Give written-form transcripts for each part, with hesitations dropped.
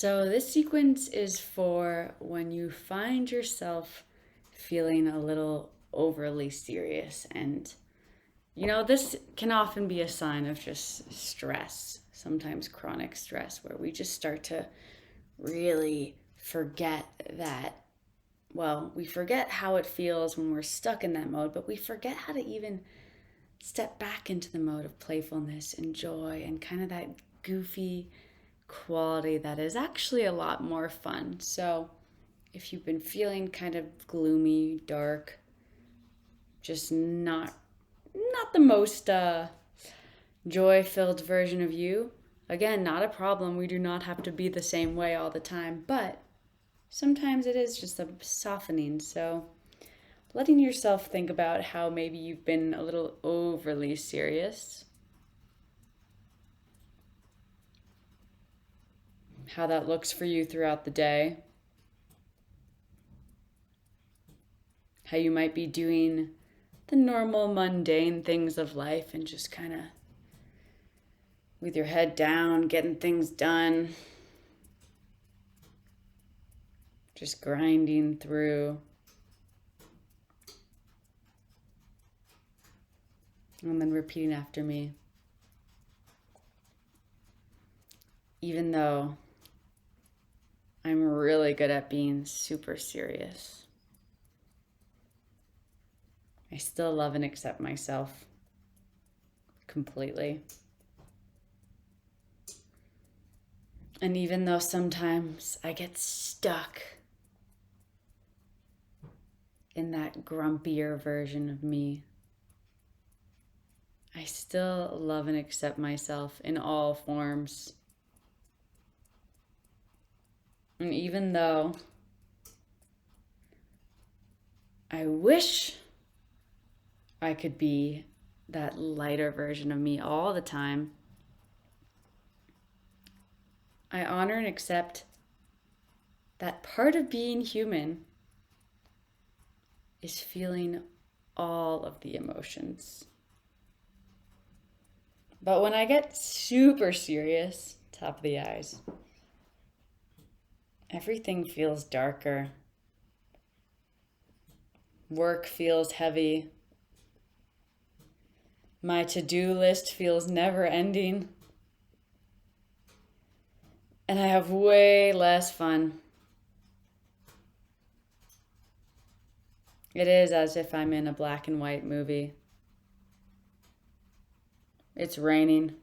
So this sequence is for when you find yourself feeling a little overly serious. And, this can often be a sign of just stress, sometimes chronic stress, where we just start to really forget that, well, we forget how it feels when we're stuck in that mode, but we forget how to even step back into the mode of playfulness and joy and kind of that goofy quality that is actually a lot more fun. So if you've been feeling kind of gloomy, dark, just not the most joy-filled version of you, again, not a problem. We do not have to be the same way all the time, but sometimes it is just a softening. So letting yourself think about how maybe you've been a little overly serious, how that looks for you throughout the day, how you might be doing the normal mundane things of life and just kind of with your head down, getting things done, just grinding through. And then repeating after me. Even though I'm really good at being super serious, I still love and accept myself completely. And even though sometimes I get stuck in that grumpier version of me, I still love and accept myself in all forms. And even though I wish I could be that lighter version of me all the time, I honor and accept that part of being human is feeling all of the emotions. But when I get super serious, top of the eyes, everything feels darker. Work feels heavy. My to-do list feels never ending. And I have way less fun. It is as if I'm in a black and white movie. It's raining.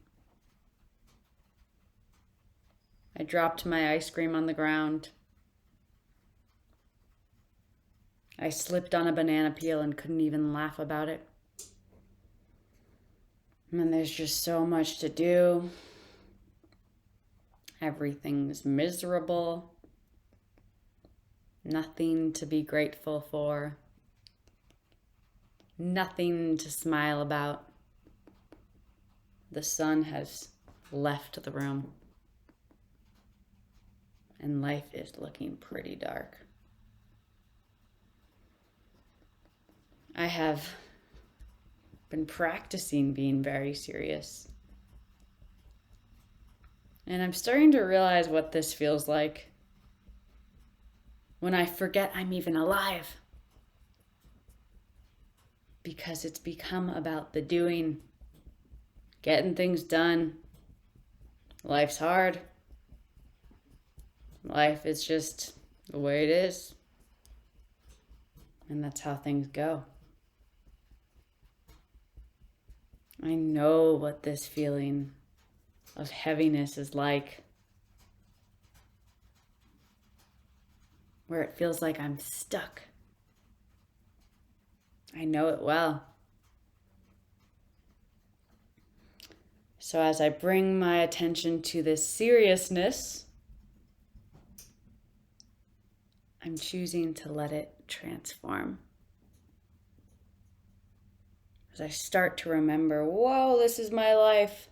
I dropped my ice cream on the ground. I slipped on a banana peel and couldn't even laugh about it. And there's just so much to do. Everything's miserable. Nothing to be grateful for. Nothing to smile about. The sun has left the room. And life is looking pretty dark. I have been practicing being very serious. And I'm starting to realize what this feels like when I forget I'm even alive. Because it's become about the doing, getting things done. Life's hard. Life is just the way it is. And that's how things go. I know what this feeling of heaviness is like. Where it feels like I'm stuck. I know it well. So as I bring my attention to this seriousness, I'm choosing to let it transform. As I start to remember, whoa, this is my life.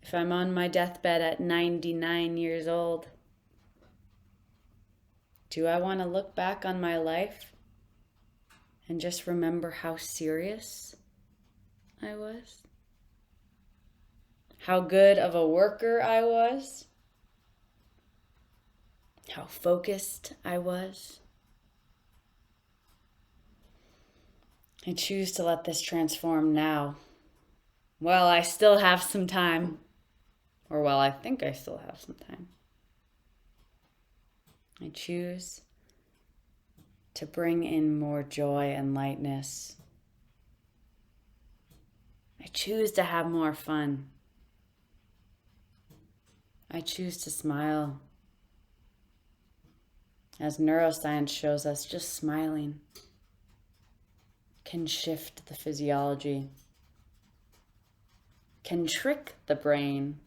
If I'm on my deathbed at 99 years old, do I want to look back on my life and just remember how serious I was? How good of a worker I was? how focused I was. I choose to let this transform now. While I still have some time, or while I think I still have some time, I choose to bring in more joy and lightness. I choose to have more fun. I choose to smile. As neuroscience shows us, just smiling can shift the physiology, can trick the brain,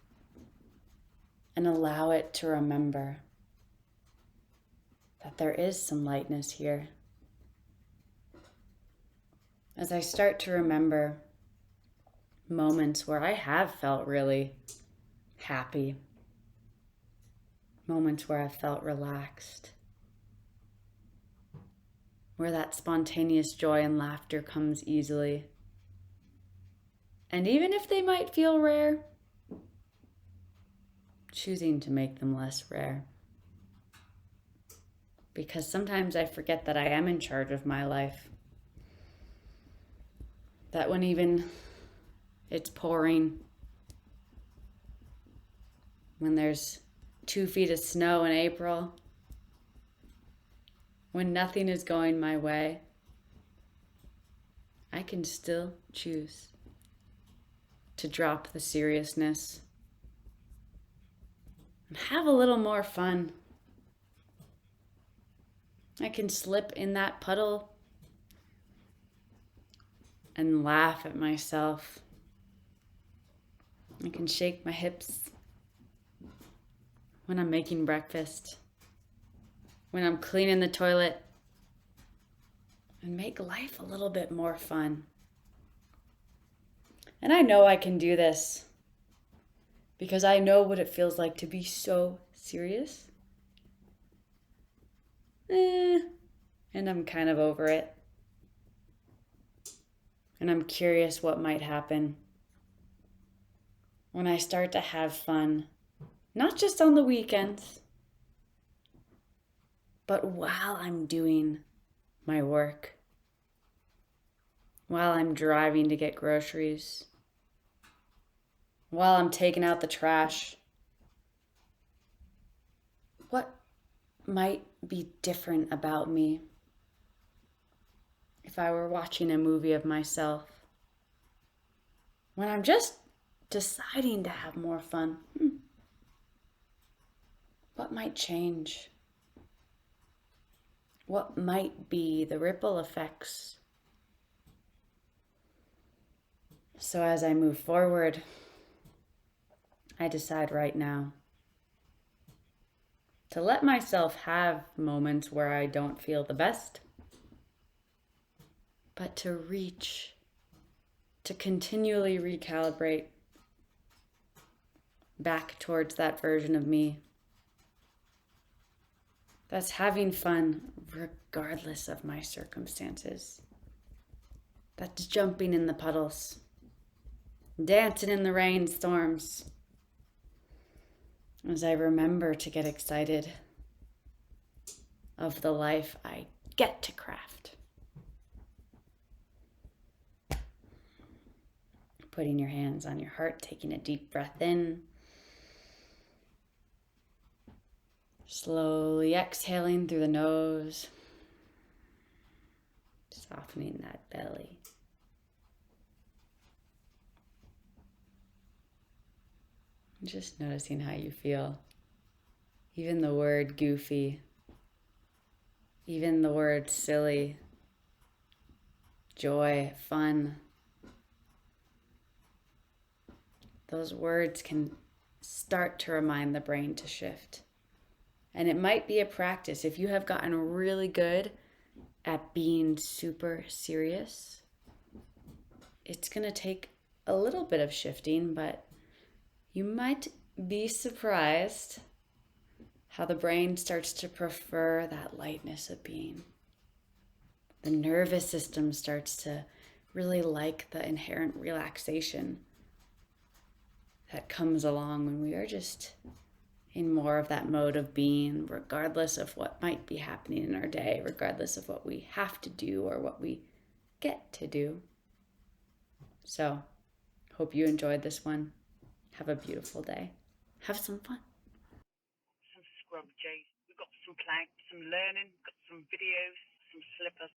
and allow it to remember that there is some lightness here. As I start to remember moments where I have felt really happy, moments where I felt relaxed, where that spontaneous joy and laughter comes easily. And even if they might feel rare, choosing to make them less rare. Because sometimes I forget that I am in charge of my life. That when even it's pouring, when there's 2 feet of snow in April, when nothing is going my way, I can still choose to drop the seriousness and have a little more fun. I can slip in that puddle and laugh at myself. I can shake my hips when I'm making breakfast, when I'm cleaning the toilet, and make life a little bit more fun. And I know I can do this because I know what it feels like to be so serious. And I'm kind of over it. And I'm curious what might happen when I start to have fun, not just on the weekends, but while I'm doing my work, while I'm driving to get groceries, while I'm taking out the trash. What might be different about me if I were watching a movie of myself, when I'm just deciding to have more fun? What might change? What might be the ripple effects? So as I move forward, I decide right now to let myself have moments where I don't feel the best, but to reach, to continually recalibrate back towards that version of me that's having fun regardless of my circumstances, that's jumping in the puddles, dancing in the rainstorms, as I remember to get excited of the life I get to craft. Putting your hands on your heart, taking a deep breath in. Slowly exhaling through the nose. Softening that belly. Just noticing how you feel. Even the word goofy, even the word silly, joy, fun, those words can start to remind the brain to shift. And it might be a practice. If you have gotten really good at being super serious, it's going to take a little bit of shifting, but you might be surprised how the brain starts to prefer that lightness of being. The nervous system starts to really like the inherent relaxation that comes along when we are just in more of that mode of being, regardless of what might be happening in our day, regardless of what we have to do or what we get to do. So, hope you enjoyed this one. Have a beautiful day. Have some fun. Some scrub, Jay. We've got some planks, some learning, got some videos, some slippers.